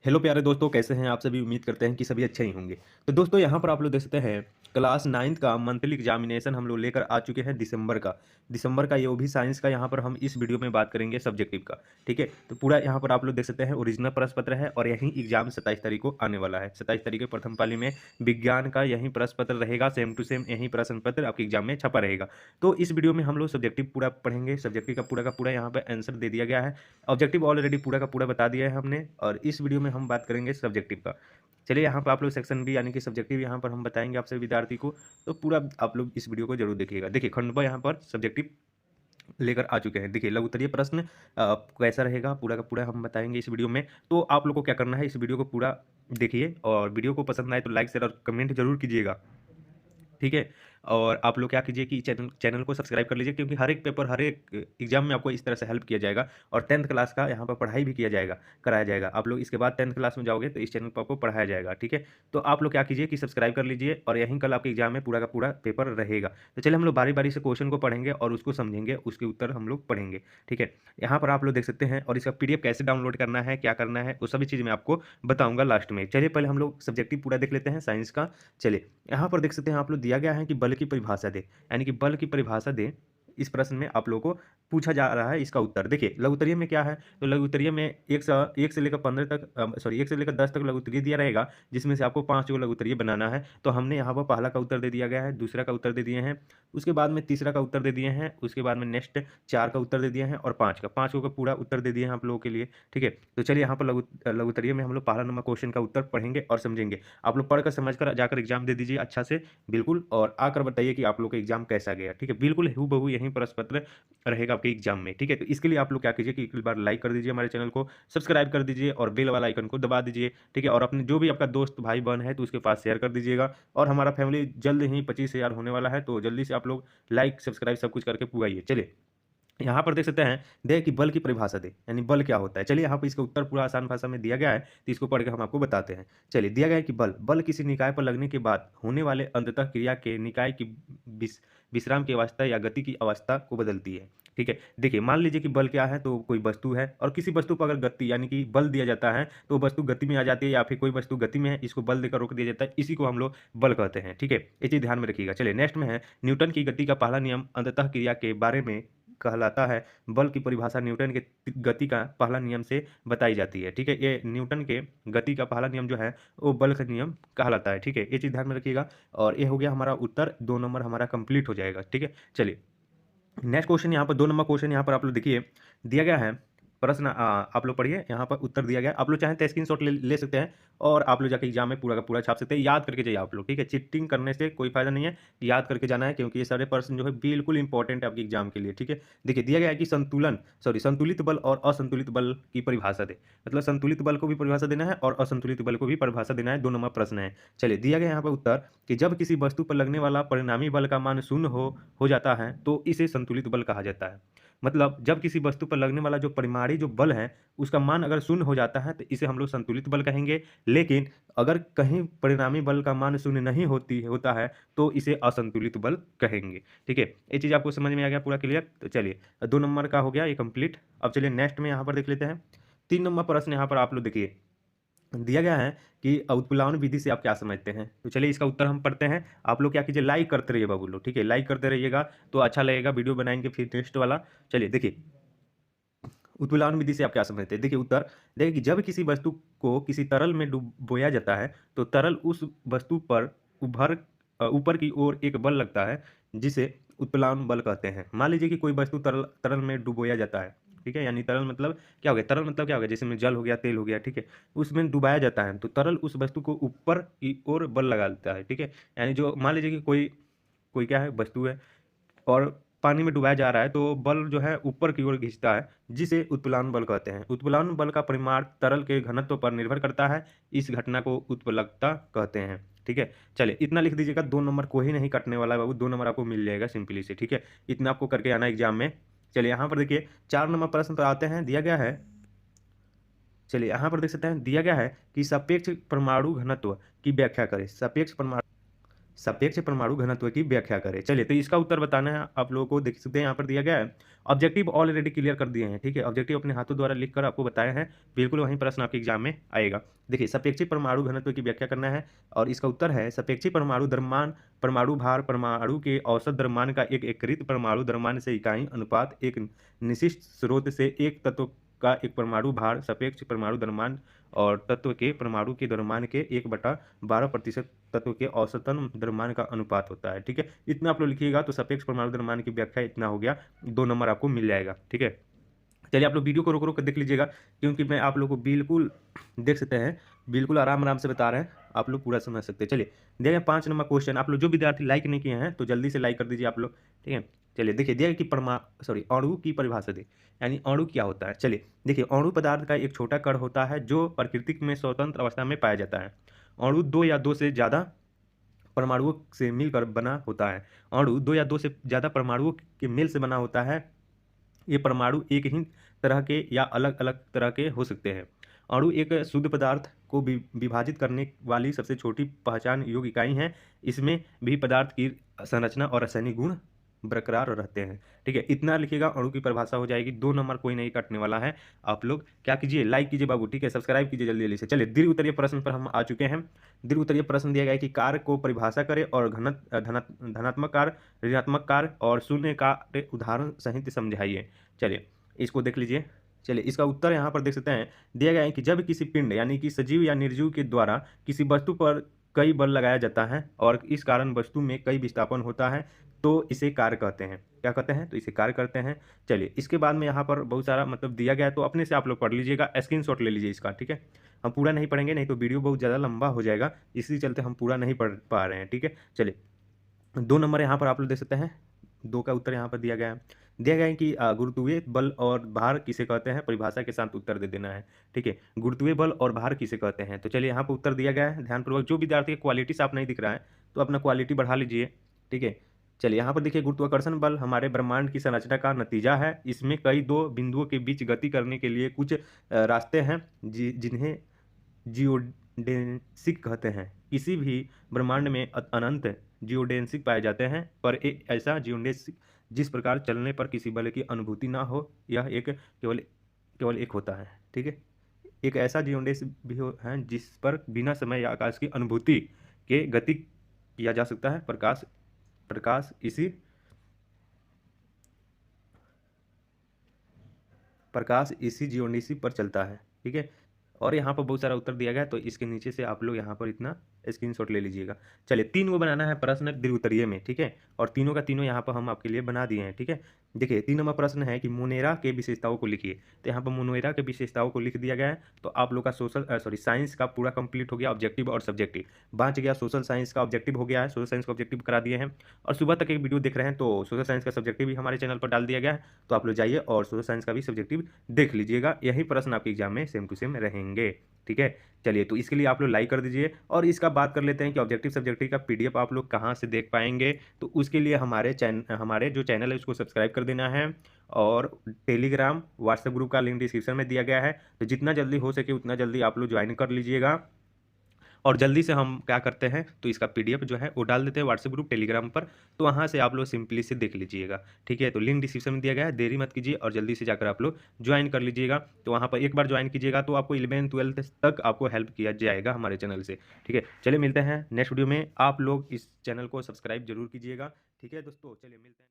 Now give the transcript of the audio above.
Hello प्यारे दोस्तों, कैसे हैं आप सभी। उम्मीद करते हैं कि सभी अच्छे ही होंगे। तो दोस्तों यहाँ पर आप लोग देख सकते हैं क्लास 9th का मंथली एग्जामिनेशन हम लोग लेकर आ चुके हैं दिसंबर का ये वो भी साइंस का। यहाँ पर हम इस वीडियो में बात करेंगे सब्जेक्टिव का। ठीक है, तो पूरा यहाँ पर आप लोग देख सकते हैं ओरिजिनल प्रश्न पत्र है और यही एग्जाम 27 तारीख को आने वाला है। 27 तारीख को प्रथम पाली में विज्ञान का यही प्रश्न पत्र रहेगा, सेम टू सेम यही प्रश्न पत्र आपके एग्जाम में छपा रहेगा। तो इस वीडियो में हम लोग सब्जेक्टिव पूरा पढ़ेंगे। सब्जेक्टिव का पूरा यहाँ पर आंसर दे दिया गया है। ऑब्जेक्टिव ऑलरेडी पूरा का पूरा बता दिया है हमने, और इस वीडियो में हम बात करेंगे सब्जेक्टिव का। चलिए यहाँ पर आप लोग सेक्शन बी यानी कि सब्जेक्टिव यहाँ पर हम बताएंगे आपसे विद्यार्थी को। तो पूरा आप लोग इस वीडियो को जरूर देखिएगा। देखिए खंड ब यहाँ पर सब्जेक्टिव लेकर आ चुके हैं। देखिए लघुत्तरीय प्रश्न कैसा रहेगा पूरा का पूरा हम बताएंगे इस वीडियो में। तो आप लोग को क्या करना है, इस वीडियो को पूरा देखिए और वीडियो को पसंद आए तो लाइक शेयर और कमेंट जरूर कीजिएगा। ठीक है, और आप लोग क्या कीजिए कि चैनल को सब्सक्राइब कर लीजिए, क्योंकि हर एक पेपर हर एक एग्जाम में आपको इस तरह से हेल्प किया जाएगा और 10th क्लास का यहाँ पर पढ़ाई भी किया जाएगा, कराया जाएगा। आप लोग इसके बाद 10th क्लास में जाओगे तो इस चैनल पर आपको पढ़ाया जाएगा। ठीक है, तो आप लोग क्या कीजिए कि सब्सक्राइब कर लीजिए और यहीं कल आपके एग्जाम में पूरा का पूरा पेपर रहेगा। तो चलिए हम लोग बारी बारी से क्वेश्चन को पढ़ेंगे और उसको समझेंगे, उसके उत्तर हम लोग पढ़ेंगे। ठीक है, यहाँ पर आप लोग देख सकते हैं और इसका PDF कैसे डाउनलोड करना है, क्या करना है, वो सभी चीज़ मैं आपको बताऊंगा लास्ट में। चलिए पहले हम लोग सब्जेक्टिव पूरा देख लेते हैं साइंस का। चलिए यहाँ पर देख सकते हैं आप लोग दिया गया है कि बल की परिभाषा दे, यानी कि बल की परिभाषा दे। इस प्रश्न में आप लोगों को पूछा जा रहा है इसका उत्तर। देखिए लघुत्तरीय में क्या है, तो लघुत्तरीय में एक से लेकर 15 तक, सॉरी 1 से लेकर 10 तक लघुत्तरीय दिया रहेगा, जिसमें से आपको 5 को लघुत्तरीय बनाना है। तो हमने यहाँ पर पहला का उत्तर दे दिया गया है, दूसरा का उत्तर दे दिए हैं, उसके बाद में तीसरा का उत्तर दे दिए हैं, उसके बाद में नेक्स्ट 4 का उत्तर दे दिए हैं और 5 को पूरा उत्तर दे दिए हैं आप लोगों के लिए। ठीक है, तो चलिए यहाँ पर लघुत्तरीय में हम लोग पहला नंबर क्वेश्चन का उत्तर पढ़ेंगे और समझेंगे। आप लोग पढ़कर समझकर जाकर एग्जाम दे दीजिए अच्छा से, बिल्कुल, और आकर बताइए कि आप लोग का एग्जाम कैसा गया। ठीक है, बिल्कुल हूबहू यही प्रश्न पत्र रहेगा आपके एग्जाम में। ठीक है, तो इसके लिए आप लोग क्या कीजिए कि एक बार लाइक कर दीजिए हमारे चैनल को, सब्सक्राइब कर दीजिए और बेल वाला आइकन को दबा दीजिए। ठीक है, और अपने जो भी आपका दोस्त भाई बहन है तो उसके पास शेयर कर दीजिएगा। और हमारा फैमिली जल्द ही 25,000 होने वाला है, तो जल्दी से आप लोग लाइक सब्सक्राइब सब कुछ करके पुगाइए। चलिए यहाँ पर देख सकते हैं, दे कि बल की परिभाषा दे, यानी बल क्या होता है। चलिए यहाँ पर इसका उत्तर पूरा आसान भाषा में दिया गया है, तो इसको पढ़ के हम आपको बताते हैं। चलिए दिया गया है कि बल किसी निकाय पर लगने के बाद होने वाले अंततः क्रिया के निकाय की विश्राम की अवस्था या गति की अवस्था को बदलती है। ठीक है, देखिए मान लीजिए कि बल क्या है, तो कोई वस्तु है और किसी वस्तु पर अगर गति यानी कि बल दिया जाता है तो वस्तु गति में आ जाती है, या फिर कोई वस्तु गति में है, इसको बल देकर रोक दिया जाता है, इसी को हम लोग बल कहते हैं। ठीक है, ये चीज ध्यान में रखिएगा। चलिए नेक्स्ट में है न्यूटन की गति का पहला नियम अंततः क्रिया के बारे में कहलाता है। बल की परिभाषा न्यूटन के गति का पहला नियम से बताई जाती है। ठीक है, ये न्यूटन के गति का पहला नियम जो है वो बल का नियम कहलाता है। ठीक है, ये चीज़ ध्यान में रखिएगा। और ये हो गया हमारा उत्तर, 2 नंबर हमारा कंप्लीट हो जाएगा। ठीक है, चलिए नेक्स्ट क्वेश्चन यहाँ पर 2 नंबर क्वेश्चन यहाँ पर आप लोग देखिए दिया गया है प्रश्न। आप लोग पढ़िए, यहाँ पर उत्तर दिया गया है। आप लोग चाहें तो स्क्रीनशॉट ले सकते हैं और आप लोग जाकर एग्जाम में पूरा का पूरा छाप सकते हैं। याद करके जाइए आप लोग। ठीक है, चीटिंग करने से कोई फायदा नहीं है, याद करके जाना है, क्योंकि ये सारे प्रश्न जो है बिल्कुल इंपॉर्टेंट है आपके एग्जाम के लिए। ठीक है, देखिए दिया गया है कि संतुलित बल और असंतुलित बल की परिभाषा दे। मतलब संतुलित बल को भी परिभाषा देना है और असंतुलित बल को भी परिभाषा देना है। 2 नंबर प्रश्न है। चलिए दिया गया यहाँ पर उत्तर कि जब किसी वस्तु पर लगने वाला परिणामी बल का मान शून्य हो जाता है तो इसे संतुलित बल कहा जाता है। मतलब जब किसी वस्तु पर लगने वाला जो परिमाणी जो बल है उसका मान अगर शून्य हो जाता है तो इसे हम लोग संतुलित बल कहेंगे। लेकिन अगर कहीं परिणामी बल का मान शून्य नहीं होता है तो इसे असंतुलित बल कहेंगे। ठीक है, ये चीज़ आपको समझ में आ गया पूरा क्लियर। तो चलिए 2 नंबर का हो गया ये कंप्लीट। अब चलिए नेक्स्ट में यहाँ पर देख लेते हैं 3 नंबर प्रश्न। यहाँ पर आप लोग देखिए दिया गया है कि उत्प्लावन विधि से आप क्या समझते हैं। तो चलिए इसका उत्तर हम पढ़ते हैं। आप लोग क्या कीजिए, लाइक करते रहिए बाबू लोग। ठीक है, लाइक करते रहिएगा तो अच्छा लगेगा, वीडियो बनाएंगे फिर नेक्स्ट वाला। चलिए देखिए उत्प्लावन विधि से आप क्या समझते हैं। देखिए उत्तर, देखिए कि जब किसी वस्तु को किसी तरल में डुबोया जाता है तो तरल उस वस्तु पर ऊपर की ओर एक बल लगता है, जिसे उत्प्लावन बल कहते हैं। मान लीजिए कि कोई वस्तु तरल तरल में डुबोया जाता है। ठीक है, यानी तरल मतलब क्या हो गया, तरल मतलब क्या हो गया, जैसे में जल हो गया, तेल हो गया। ठीक है, उसमें डुबाया जाता है तो तरल उस वस्तु को ऊपर की ओर बल लगा देता है। ठीक है, यानी जो मान लीजिए कि कोई कोई क्या है, वस्तु है और पानी में डुबाया जा रहा है तो बल जो है ऊपर की ओर खींचता है, जिसे उत्प्लावन बल कहते हैं। उत्प्लावन बल का परिमाण तरल के घनत्व पर निर्भर करता है, इस घटना को उत्प्लकता कहते हैं। ठीक है, चलिए इतना लिख दीजिएगा, 2 नंबर कोई नहीं कटने वाला है बाबू, 2 नंबर आपको मिल जाएगा सिंपली से। ठीक है, इतना आपको करके आना एग्जाम में। चलिए यहाँ पर देखिए 4 नंबर प्रश्न पर आते हैं। दिया गया है, चलिए यहाँ पर देख सकते हैं दिया गया है कि सापेक्ष परमाणु घनत्व की व्याख्या करें। सापेक्ष परमाणु घनत्व की व्याख्या करें। चलिए, तो इसका उत्तर बताना है आप लोगों को, देख सकते हैं यहाँ पर दिया गया है। ऑब्जेक्टिव ऑलरेडी क्लियर कर दिए हैं, ठीक है, ऑब्जेक्टिव अपने हाथों द्वारा लिखकर आपको बताया है, बिल्कुल वही प्रश्न आपके एग्जाम में आएगा। देखिए, सापेक्षिक परमाणु घनत्व की व्याख्या करना है और इसका उत्तर है सापेक्षिक परमाणु द्रव्यमान, परमाणु भार, परमाणु के औसत द्रव्यमान का एक एकीकृत परमाणु द्रव्यमान से इकाई अनुपात एक निश्चित स्रोत से एक तत्व का एक परमाणु भार सापेक्ष परमाणु द्रव्यमान और तत्व के परमाणु के द्रव्यमान के 1/12% तत्व के औसतन द्रव्यमान का अनुपात होता है, ठीक है। इतना आप लोग लिखिएगा तो सापेक्ष परमाणु द्रव्यमान की व्याख्या इतना हो गया, 2 नंबर आपको मिल जाएगा, ठीक है। चलिए, आप लोग वीडियो को रोक कर देख लीजिएगा, क्योंकि मैं आप लोग को बिल्कुल देख सकते हैं, बिल्कुल आराम आराम से बता रहे हैं, आप लोग पूरा समझ सकते हैं। चलिए, देखिए 5 नंबर क्वेश्चन, आप लोग जो विद्यार्थी लाइक नहीं किए हैं तो जल्दी से लाइक कर दीजिए आप लोग, ठीक है। चलिए, देखिए दिया कि अणु की परिभाषा दे, यानी अणु क्या होता है। चलिए, देखिए अणु पदार्थ का एक छोटा कण होता है जो प्रकृति में स्वतंत्र अवस्था में पाया जाता है। अणु 2 या 2 से ज़्यादा परमाणुओं से मिलकर बना होता है। अणु 2 या 2 से ज़्यादा परमाणुओं के मेल से बना होता है। ये परमाणु एक ही तरह के या अलग अलग तरह के हो सकते हैं। अणु एक शुद्ध पदार्थ को विभाजित करने वाली सबसे छोटी पहचान योग्य इकाई है। इसमें भी पदार्थ की संरचना और रासायनिक गुण बरकरार रहते हैं, ठीक है। इतना लिखिएगा, अणु की परिभाषा हो जाएगी। 2 नंबर कोई नहीं कटने वाला है। आप लोग क्या कीजिए, लाइक कीजिए बाबू, ठीक है, सब्सक्राइब कीजिए जल्दी जल्दी से। चलिए, दीर्घ उत्तरीय प्रश्न पर हम आ चुके हैं। दीर्घ उत्तरीय प्रश्न दिया गया है कि कार्य को परिभाषा करें और धनात्मक कार्य, ऋणात्मक कार्य और शून्य कार्य उदाहरण सहित समझाइए। चलिए, इसको देख लीजिए। चलिए, इसका उत्तर यहाँ पर देख सकते हैं, दिया गया है कि जब किसी पिंड यानी कि सजीव या निर्जीव के द्वारा किसी वस्तु पर कई बल लगाया जाता है और इस कारण वस्तु में कई विस्थापन होता है तो इसे कार्य कहते हैं। क्या कहते हैं? तो इसे कार्य करते हैं। चलिए, इसके बाद में यहाँ पर बहुत सारा मतलब दिया गया है, तो अपने से आप लोग पढ़ लीजिएगा, स्क्रीनशॉट ले लीजिए इसका, ठीक है। हम पूरा नहीं पढ़ेंगे, नहीं तो वीडियो बहुत ज़्यादा लंबा हो जाएगा, इसी चलते हम पूरा नहीं पढ़ पा रहे हैं, ठीक है। चलिए, 2 नंबर यहाँ पर आप लोग देख सकते हैं, 2 का उत्तर यहाँ पर दिया गया है। दिया गया है कि गुरुत्वीय बल और भार किसे कहते हैं, परिभाषा के साथ उत्तर दे देना है, ठीक है। गुरुत्वीय बल और भार किसे कहते हैं, तो चलिए यहाँ पर उत्तर दिया गया है, ध्यानपूर्वक। जो विद्यार्थी का क्वालिटी साफ नहीं दिख रहा है तो अपना क्वालिटी बढ़ा लीजिए, ठीक है। चलिए, यहाँ पर देखिए, गुरुत्वाकर्षण बल हमारे ब्रह्मांड की संरचना का नतीजा है। इसमें कई 2 बिंदुओं के बीच गति करने के लिए कुछ रास्ते हैं जिन्हें जियोडेंसिक कहते हैं। किसी भी ब्रह्मांड में अनंत जियोडेंसिक पाए जाते हैं, पर एक ऐसा जियोडेंसिक जिस प्रकार चलने पर किसी बल की अनुभूति ना हो, यह एक केवल केवल एक होता है, ठीक है। एक ऐसा जियोडेंसिक भी है जिस पर बिना समय या आकाश की अनुभूति के गति किया जा सकता है। प्रकाश प्रकाश इसी प्रकाश इसी जियोडेंसिक पर चलता है, ठीक है। और यहाँ पर बहुत सारा उत्तर दिया गया है, तो इसके नीचे से आप लोग यहाँ पर इतना स्क्रीनशॉट ले लीजिएगा। चलिए, 3 को बनाना है प्रश्न द्विउत्तरीय में, ठीक है, और तीनों का तीनों यहाँ पर हम आपके लिए बना दिए हैं, ठीक है। देखिए, 3 नंबर प्रश्न है कि मोनेरा के विशेषताओं को लिखिए। तो यहाँ पर मोनेरा के विशेषताओं को लिख दिया गया है। तो आप लोग का साइंस का पूरा कंप्लीट हो गया, ऑब्जेक्टिव और सब्जेक्टिव बच गया। सोशल साइंस का ऑब्जेक्टिव हो गया है, सोशल साइंस का ऑब्जेक्टिव करा दिए हैं। और सुबह तक एक वीडियो देख रहे हैं तो सोशल साइंस का सब्जेक्टिव भी हमारे चैनल पर डाल दिया गया है, तो आप लोग जाइए और सोशल साइंस का भी सब्जेक्टिव देख लीजिएगा। यही प्रश्न आपके एग्जाम में सेम टू सेम रहेंगे, ठीक है। चलिए, तो इसके लिए आप लोग लाइक कर दीजिए। और इसका बात कर लेते हैं कि ऑब्जेक्टिव सब्जेक्टिव का पीडीएफ आप लोग कहाँ से देख पाएंगे, तो उसके लिए हमारे जो चैनल है उसको सब्सक्राइब कर देना है। और टेलीग्राम व्हाट्सएप ग्रुप का लिंक डिस्क्रिप्शन में दिया गया है, तो जितना जल्दी हो सके उतना जल्दी आप लोग ज्वाइन कर लीजिएगा। और जल्दी से हम क्या करते हैं, तो इसका पीडीएफ जो है वो डाल देते हैं व्हाट्सएप ग्रुप टेलीग्राम पर, तो वहाँ से आप लोग सिंपली से देख लीजिएगा, ठीक है। तो लिंक डिस्क्रिप्शन में दिया गया है, देरी मत कीजिए और जल्दी से जाकर आप लोग ज्वाइन कर लीजिएगा। तो वहाँ पर एक बार ज्वाइन कीजिएगा तो आपको 11th-12th तक आपको हेल्प किया जाएगा हमारे चैनल से, ठीक है। चलिए, मिलते हैं नेक्स्ट वीडियो में। आप लोग इस चैनल को सब्सक्राइब जरूर कीजिएगा, ठीक है दोस्तों। चलिए, मिलते हैं।